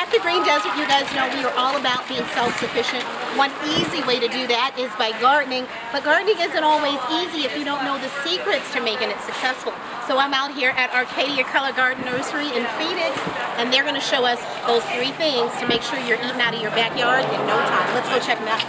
At the Green Desert, you guys know we are all about being self-sufficient. One easy way to do that is by gardening, but gardening isn't always easy if you don't know the secrets to making it successful. So I'm out here at Arcadia Color Garden Nursery in Phoenix, and they're going to show us those 3 things to make sure you're eating out of your backyard in no time. Let's go check them out.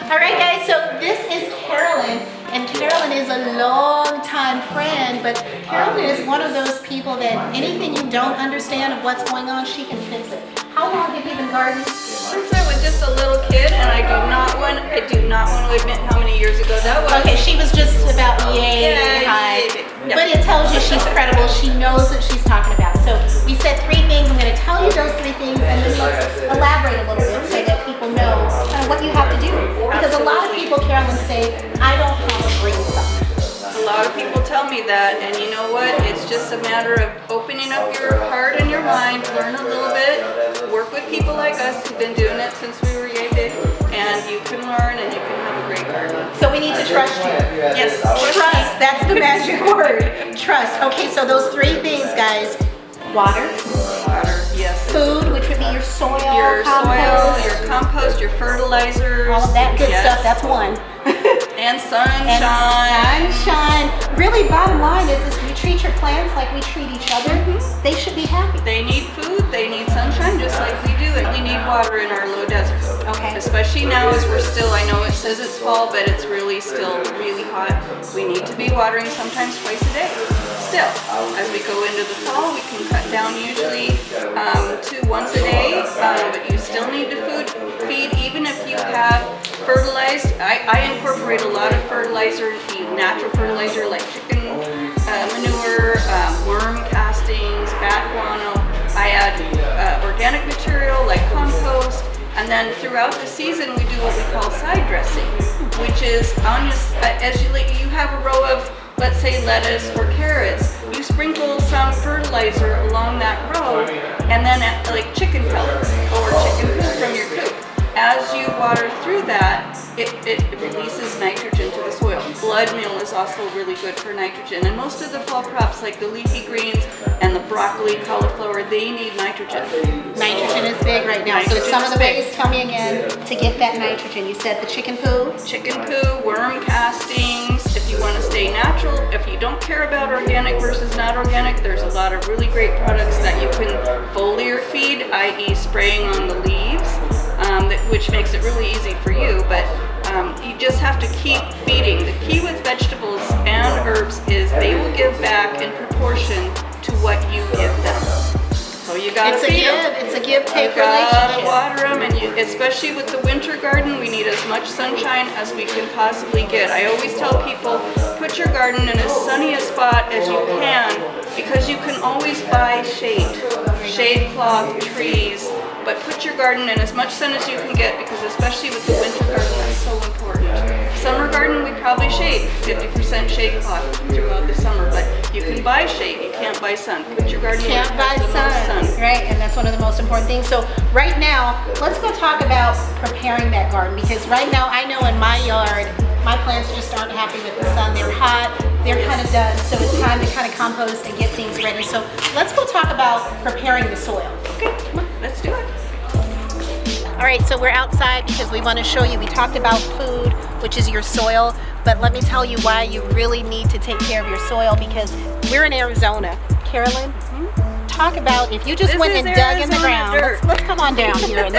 Alright guys, so this is Carolyn, and Carolyn is a long-time friend, but Carolyn is one of those people that anything you don't understand of what's going on, she can fix it. How long have you been gardening? Since I was just a little kid, and I do not want to admit how many years ago that was. Okay, she was just about yay high. Yeah. But it tells you she's credible, she knows what she's talking about. So we said 3 things, I'm going to tell you those 3 things, and then let's elaborate a little bit so that people know what you have to do. Because a lot of people, Carolyn, say, I don't have a green thumb. A lot of people tell me that, and you know what? It's just a matter of opening up your heart and your mind, learn a little bit, work with people like us who've been doing it since we were yay big, and you can learn and you can have a great garden. So we need to trust you. Yes. Trust, that's the magic word. Trust. Okay, so those 3 things, guys. Water. Water, yes. Food, which would be your soil, your compost, your fertilizers. All of that good stuff, that's 1. And sunshine. And sunshine. Really, bottom line is you treat your plants like we treat each other. They should be happy. They need food, they need sunshine just like we do, and we need water in our low deserts. Okay. Especially now as we're still, I know it says it's fall, but it's really still really hot. We need to be watering sometimes twice a day. Still, as we go into the fall, we can cut down usually to once a day, but you still need to feed even if you have fertilized. I incorporate a lot of fertilizer, natural fertilizer like chicken manure, worm castings, bat guano. I add organic material like compost, and then throughout the season we do what we call side dressing, which is as you have a row of, let's say, lettuce or carrots, you sprinkle some fertilizer along that row, and then like chicken pellets or chicken poop from your coop. As you water through that, it releases nitrogen to the soil. Blood meal is also really good for nitrogen, and most of the fall crops like the leafy greens and the broccoli, cauliflower, they need nitrogen. Nitrogen is big right now. So some of the ways, tell me again, to get that nitrogen. You said the chicken poo? Chicken poo, worm castings. If you want to stay natural, if you don't care about organic versus not organic, there's a lot of really great products that you can foliar feed, i.e. spraying on the leaves, which makes it really easy for you, but you just have to keep feeding. The key with vegetables and herbs is they will give back in proportion to what you give them. So you gotta feed them. It's a give-take relationship. You gotta water them, and especially with the winter garden, we need as much sunshine as we can possibly get. I always tell people, put your garden in as sunny a spot as you can, because you can always buy shade cloth, trees, but put your garden in as much sun as you can get, because especially with the winter garden, that's so important. Summer garden, we probably shade 50% shade cloth throughout the summer, but you can buy shade, you can't buy sun. Put your garden in Can't buy sun, right? And that's one of the most important things. So right now, let's go talk about preparing that garden, because right now I know in my yard, my plants just aren't happy with the sun. They're hot, they're kind of done, so it's time to kind of compost and get things ready. So let's go talk about preparing the soil. Okay, come on, let's do it. All right, so we're outside because we want to show you, we talked about food, which is your soil, but let me tell you why you really need to take care of your soil, because we're in Arizona. Carolyn, talk about if you just went and dug in the ground. Let's come on down here and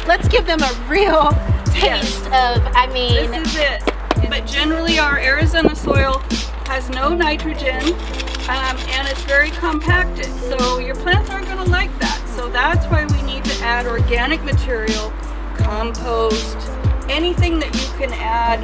let's give them a real taste of, I mean. This is it. But generally our Arizona soil has no nitrogen, and it's very compacted, so your plants aren't going to like that. So that's why we need to add organic material, compost, anything that you can add,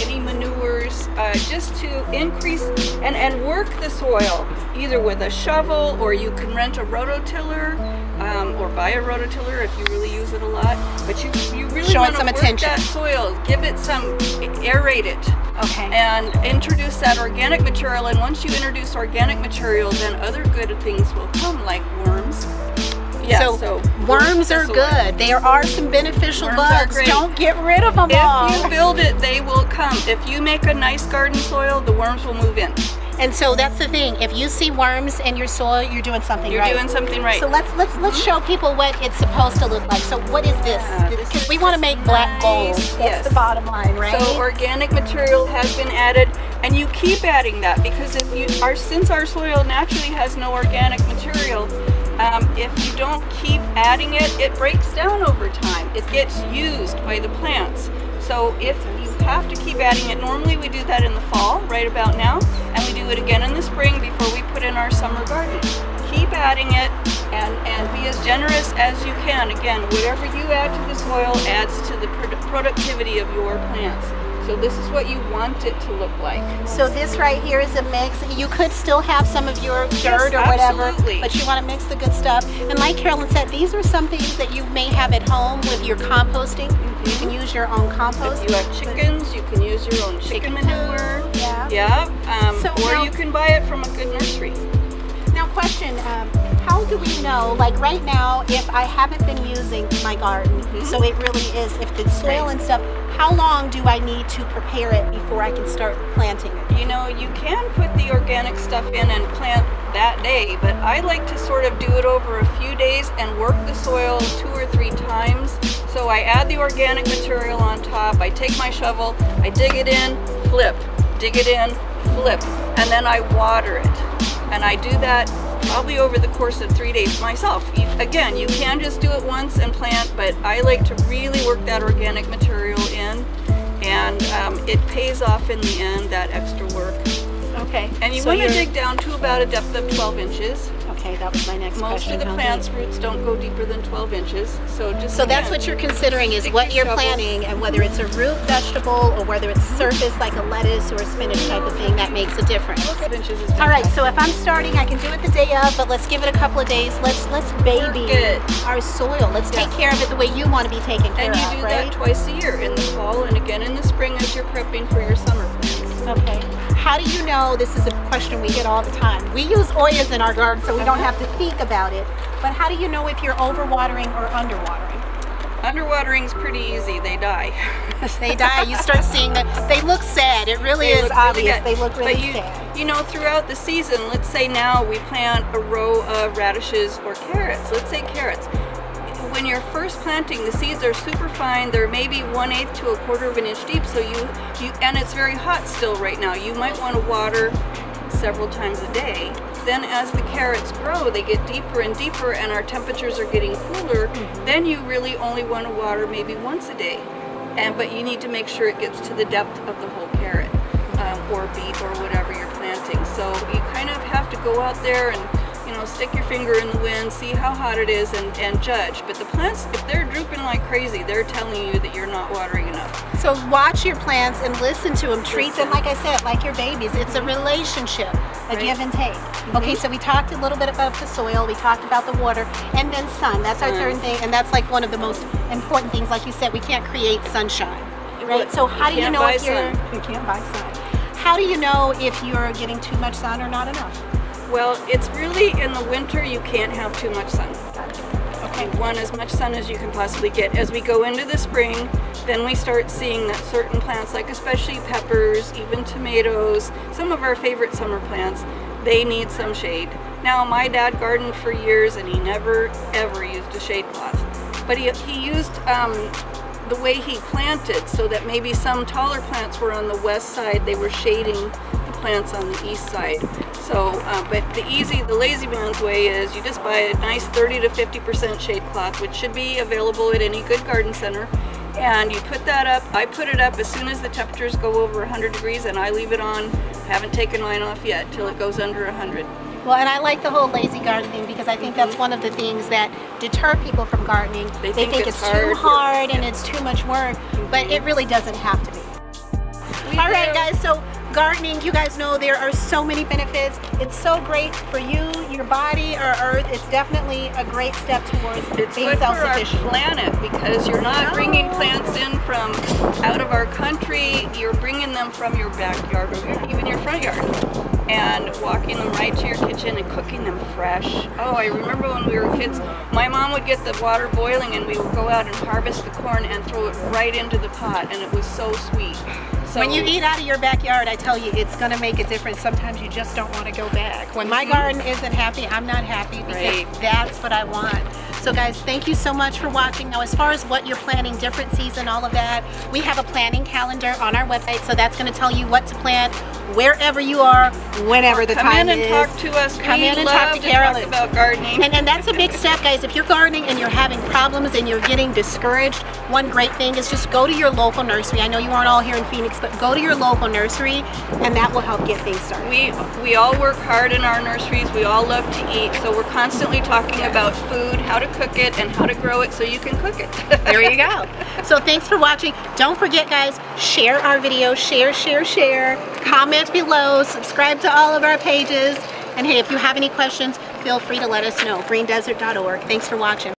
any manures, just to increase and work the soil, either with a shovel, or you can rent a rototiller, or buy a rototiller if you really use it a lot. But you really want to work that soil, give it some, aerate it. Okay. And introduce that organic material, and once you introduce organic material, then other good things will come, like worms. Yeah, so worms are good. There are some beneficial bugs. Don't get rid of them all. If you build it, they will come. If you make a nice garden soil, the worms will move in. And so that's the thing. If you see worms in your soil, you're doing something right. You're doing something right. So let's show people what it's supposed to look like. So what is this? Because we want to make black gold. That's the bottom line, right? So organic material has been added, and you keep adding that because since our soil naturally has no organic material, if you don't keep adding it, it breaks down over time. It gets used by the plants. So if you have to keep adding it, normally we do that in the fall, right about now, and we do it again in the spring before we put in our summer garden. Keep adding it and be as generous as you can. Again, whatever you add to the soil adds to the productivity of your plants. So this is what you want it to look like. So this right here is a mix. You could still have some of your dirt or whatever, but you want to mix the good stuff. And like Carolyn said, these are some things that you may have at home with your composting. You can use your own compost. If you have chickens, you can use your own chicken manure. Yeah. Or you can buy it from a good nursery. Now question, how do we know, like right now, if I haven't been using my garden, so it really is, if the soil and stuff, how long do I need to prepare it before I can start planting it? You know, you can put the organic stuff in and plant that day, but I like to sort of do it over a few days and work the soil 2 or 3 times. So I add the organic material on top, I take my shovel, I dig it in, flip, dig it in, flip, and then I water it. And I do that probably over the course of 3 days myself. Again, you can just do it once and plant, but I like to really work that organic material in, and it pays off in the end, that extra work. Okay. And you want to dig down to about a depth of 12 inches. Okay, that was my next question. Most of the plant's roots don't go deeper than 12 inches. So that's what you're considering, is what you're planting, and whether it's a root vegetable or whether it's surface like a lettuce or a spinach type of thing, that makes a difference. All right, so if I'm starting, I can do it the day of, but let's give it a couple of days. Let's baby our soil. Let's take care of it the way you want to be taken care of, right? And you do that twice a year, in the fall and again in the spring as you're prepping for your summer plants. Okay. How do you know, this is a question we get all the time. We use Oyas in our garden, so we don't have to think about it. But how do you know if you're overwatering or underwatering? Underwatering is pretty easy. They die. They die. You start seeing that. They look sad. It really is obvious. They look really sad. You know, throughout the season, let's say now we plant a row of radishes or carrots. Let's say carrots. When you're first planting, the seeds are super fine. They're maybe 1/8 to 1/4 of an inch deep. So and it's very hot still right now. You might want to water several times a day. Then as the carrots grow, they get deeper and deeper, and our temperatures are getting cooler. Then you really only want to water maybe once a day. But you need to make sure it gets to the depth of the whole carrot or beet or whatever you're planting. So you kind of have to go out there and stick your finger in the wind, see how hot it is, and judge. But the plants, if they're drooping like crazy, they're telling you that you're not watering enough. So watch your plants and listen to them. Treat them, like I said, like your babies. It's a relationship, a give and take. Okay, so we talked a little bit about the soil, we talked about the water, and then sun. That's our third thing, and that's like one of the most important things. Like you said, we can't create sunshine, right? So how do you know if you can't buy sun? How do you know if you're getting too much sun or not enough? Well, it's really in the winter you can't have too much sun. Okay, you want as much sun as you can possibly get. As we go into the spring, then we start seeing that certain plants, like especially peppers, even tomatoes, some of our favorite summer plants, they need some shade. Now, my dad gardened for years and he never ever used a shade cloth. But he used the way he planted so that maybe some taller plants were on the west side, they were shading the plants on the east side. So, but the lazy man's way is you just buy a nice 30 to 50% shade cloth, which should be available at any good garden center, and you put that up. I put it up as soon as the temperatures go over 100 degrees, and I leave it on. I haven't taken mine off yet till it goes under 100. Well, and I like the whole lazy garden thing because I think that's one of the things that deter people from gardening. They think it's too hard and it's too much work, but it really doesn't have to be. All right, guys, so gardening, you guys know there are so many benefits. It's so great for you, your body, our earth. It's definitely a great step towards being self-sufficient. It's good for our planet because you're not bringing plants in from out of our country. You're bringing them from your backyard or even your front yard, and walking them right to your kitchen and cooking them fresh. Oh, I remember when we were kids, my mom would get the water boiling and we would go out and harvest the corn and throw it right into the pot, and it was so sweet. So when you eat out of your backyard, I tell you, it's gonna make a difference. Sometimes you just don't want to go back. When my garden isn't happy, I'm not happy, because that's what I want. So guys, thank you so much for watching. Now, as far as what you're planting, different season, all of that, we have a planting calendar on our website, so that's going to tell you what to plant wherever you are, whenever the time is. Come in and talk to us. Come in and talk to Carolyn about gardening. And that's a big step, guys. If you're gardening and you're having problems and you're getting discouraged, one great thing is just go to your local nursery. I know you aren't all here in Phoenix, but go to your local nursery, and that will help get things started. We all work hard in our nurseries. We all love to eat, so we're constantly talking about food, how to cook it, and how to grow it so you can cook it. There you go. So thanks for watching. Don't forget, guys, share our video, share. Comment below, subscribe to all of our pages, and hey, if you have any questions, feel free to let us know. GreenDesert.org. Thanks for watching.